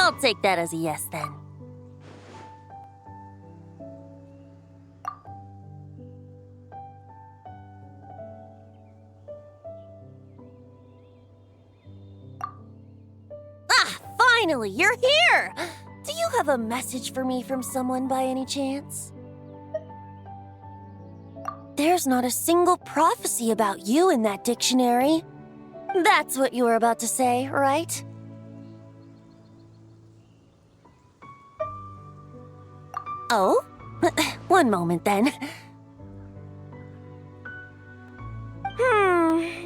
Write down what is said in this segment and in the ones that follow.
I'll take that as a yes then. Ah, finally, you're here! Do you have a message for me from someone by any chance? There's not a single prophecy about you in that dictionary. That's what you were about to say, right? Oh? One moment then.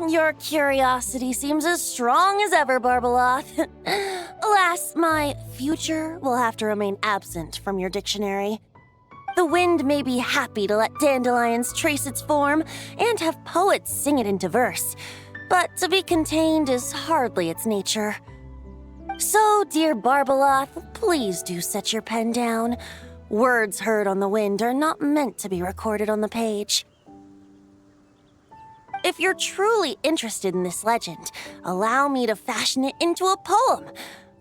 Your curiosity seems as strong as ever, Barbeloth. Alas, my future will have to remain absent from your dictionary. The wind may be happy to let dandelions trace its form and have poets sing it into verse, but to be contained is hardly its nature. So, dear Barbeloth, please do set your pen down. Words heard on the wind are not meant to be recorded on the page. If you're truly interested in this legend, allow me to fashion it into a poem.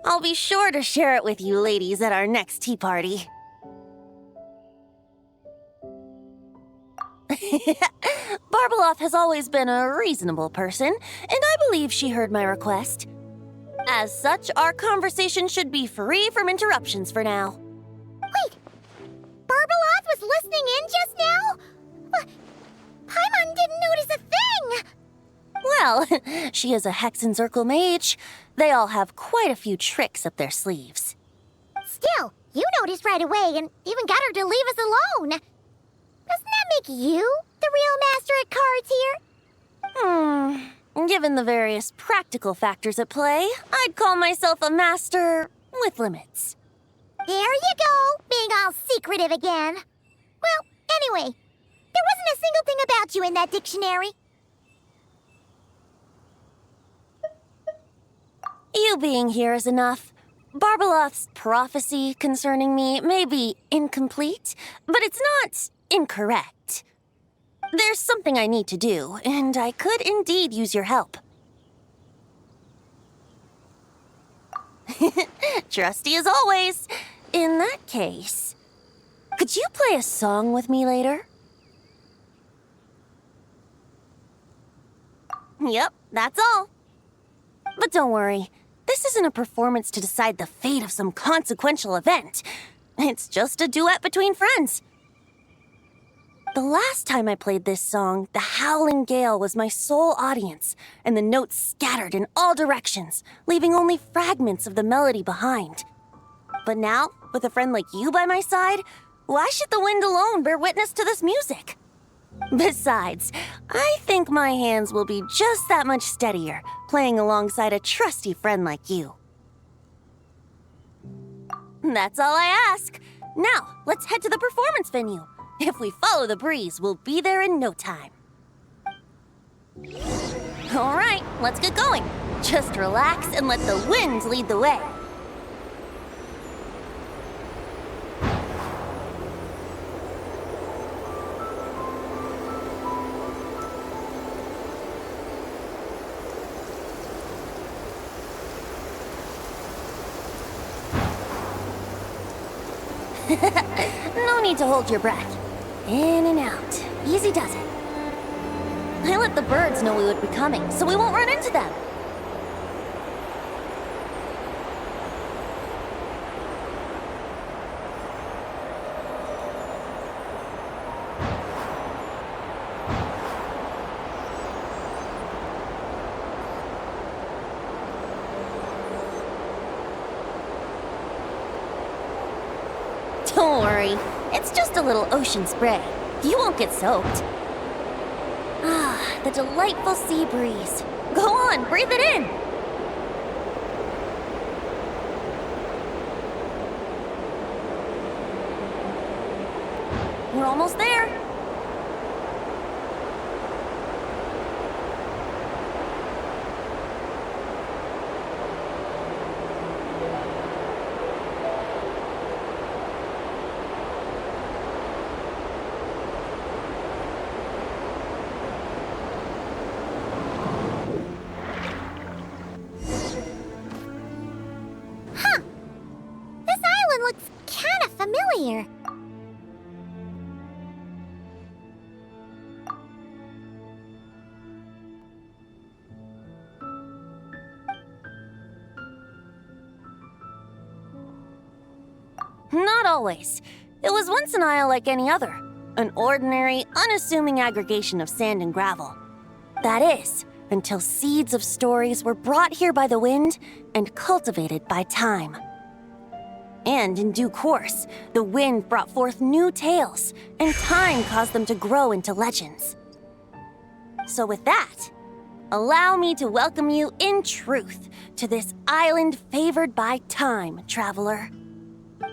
I'll be sure to share it with you ladies at our next tea party. Barbeloth has always been a reasonable person, and I believe she heard my request. As such, our conversation should be free from interruptions for now. Wait! Barbeloth was listening in just now? Paimon didn't notice a thing! Well, she is a Hexenzirkel mage. They all have quite a few tricks up their sleeves. Still, you noticed right away and even got her to leave us alone. Doesn't that make you the real master at cards here? Given the various practical factors at play, I'd call myself a master with limits. There you go, being all secretive again. Well, anyway, there wasn't a single thing about you in that dictionary. You being here is enough. Barbeloth's prophecy concerning me may be incomplete, but it's not incorrect. There's something I need to do, and I could indeed use your help. Trusty as always. In that case, could you play a song with me later? Yep, that's all. But don't worry, this isn't a performance to decide the fate of some consequential event. It's just a duet between friends. The last time I played this song, the howling gale was my sole audience, and the notes scattered in all directions, leaving only fragments of the melody behind. But now, with a friend like you by my side, why should the wind alone bear witness to this music? Besides, I think my hands will be just that much steadier, playing alongside a trusty friend like you. That's all I ask. Now, let's head to the performance venue. If we follow the breeze, we'll be there in no time. All right, let's get going. Just relax and let the wind lead the way. No need to hold your breath. In and out. Easy does it. I let the birds know we would be coming, so we won't run into them. Don't worry, it's just a little ocean spray. You won't get soaked. Ah, the delightful sea breeze. Go on, breathe it in. We're almost there. here? Not always. It was once an isle like any other. An ordinary, unassuming aggregation of sand and gravel. That is, until seeds of stories were brought here by the wind and cultivated by time. And in due course, the wind brought forth new tales, and time caused them to grow into legends. So with that, allow me to welcome you in truth to this island favored by time, traveler.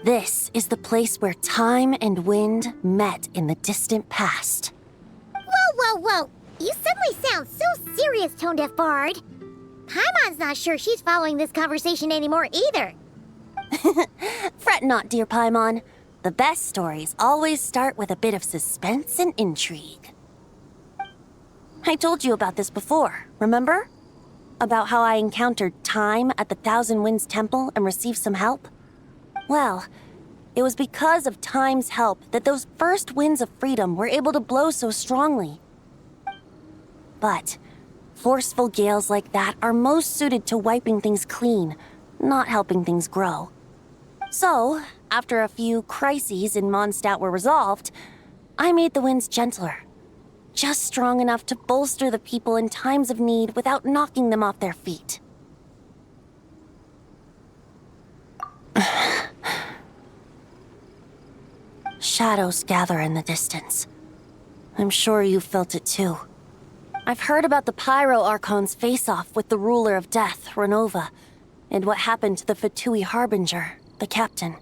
This is the place where time and wind met in the distant past. Whoa. You suddenly sound so serious, Tone Deaf Bard. Paimon's not sure she's following this conversation anymore either. Fret not, dear Paimon. The best stories always start with a bit of suspense and intrigue. I told you about this before, remember? About how I encountered time at the Thousand Winds Temple and received some help? Well, it was because of time's help that those first winds of freedom were able to blow so strongly. But forceful gales like that are most suited to wiping things clean, not helping things grow. So, after a few crises in Mondstadt were resolved, I made the winds gentler. Just strong enough to bolster the people in times of need without knocking them off their feet. Shadows gather in the distance. I'm sure you felt it too. I've heard about the Pyro Archon's face-off with the ruler of death, Renova, and what happened to the Fatui Harbinger, the captain.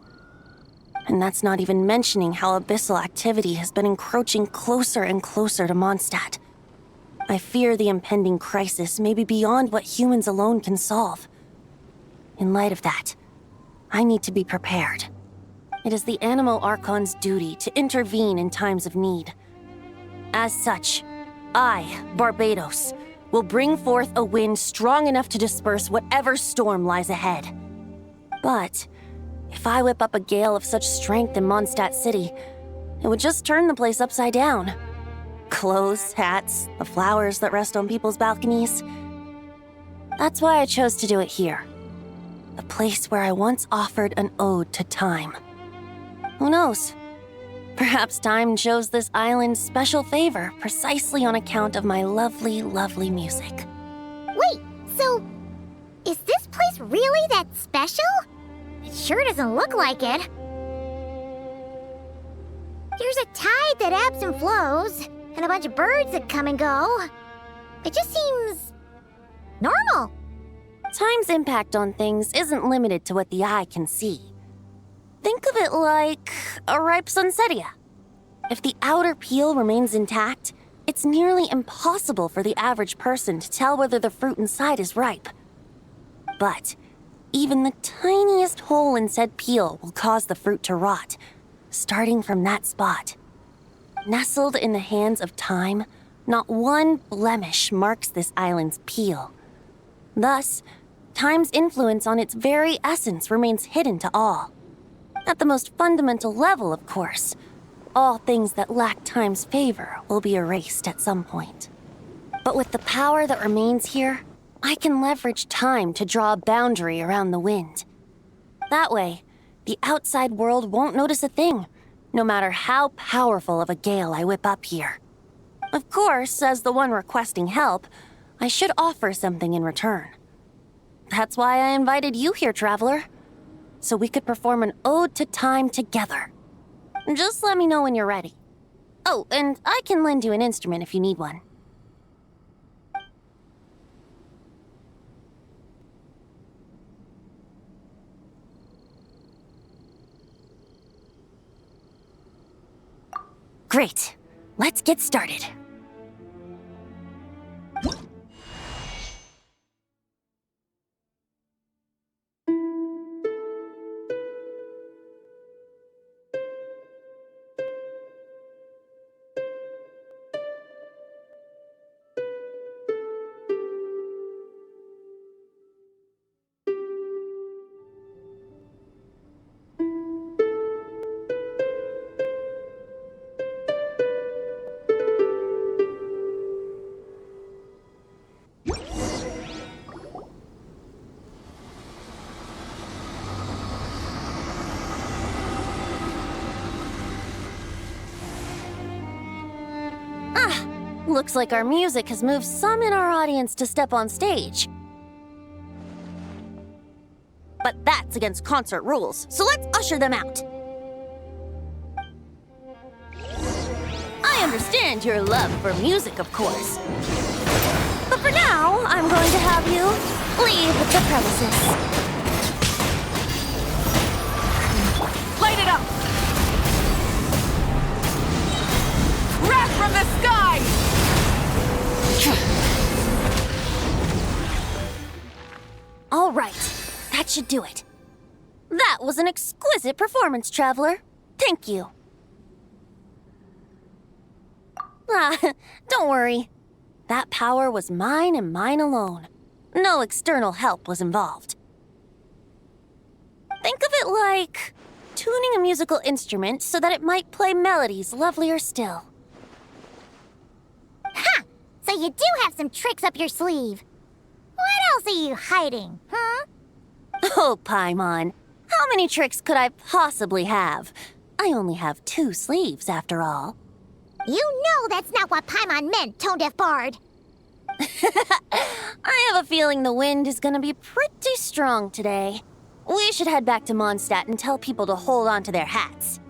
And that's not even mentioning how abyssal activity has been encroaching closer and closer to Mondstadt. I fear the impending crisis may be beyond what humans alone can solve. In light of that, I need to be prepared. It is the Animo Archon's duty to intervene in times of need. As such, I, Barbados, will bring forth a wind strong enough to disperse whatever storm lies ahead. But if I whip up a gale of such strength in Mondstadt City, it would just turn the place upside down. Clothes, hats, the flowers that rest on people's balconies. That's why I chose to do it here. The place where I once offered an ode to time. Who knows? Perhaps time shows this island special favor precisely on account of my lovely, lovely music. Wait, so is this place really that special? It sure doesn't look like it. There's a tide that ebbs and flows, and a bunch of birds that come and go. It just seems normal. Time's impact on things isn't limited to what the eye can see. Think of it like a ripe sunsetia. If the outer peel remains intact, it's nearly impossible for the average person to tell whether the fruit inside is ripe. But even the tiniest hole in said peel will cause the fruit to rot, starting from that spot. Nestled in the hands of time, not one blemish marks this island's peel. Thus, time's influence on its very essence remains hidden to all. At the most fundamental level, of course, all things that lack time's favor will be erased at some point. But with the power that remains here, I can leverage time to draw a boundary around the wind. That way, the outside world won't notice a thing, no matter how powerful of a gale I whip up here. Of course, as the one requesting help, I should offer something in return. That's why I invited you here, traveler. So we could perform an ode to time together. Just let me know when you're ready. Oh, and I can lend you an instrument if you need one. Great. Let's get started. Looks like our music has moved some in our audience to step on stage. But that's against concert rules, so let's usher them out. I understand your love for music, of course. But for now, I'm going to have you leave the premises. Light it up! Wrath from the sky! All right, that should do it. That was an exquisite performance, Traveler. Thank you. Don't worry. That power was mine and mine alone. No external help was involved. Think of it like tuning a musical instrument so that it might play melodies lovelier still. Ha! So you do have some tricks up your sleeve. What else are you hiding, huh? Oh, Paimon. How many tricks could I possibly have? I only have 2 sleeves, after all. You know that's not what Paimon meant, Tone-Deaf Bard. I have a feeling the wind is gonna be pretty strong today. We should head back to Mondstadt and tell people to hold on to their hats.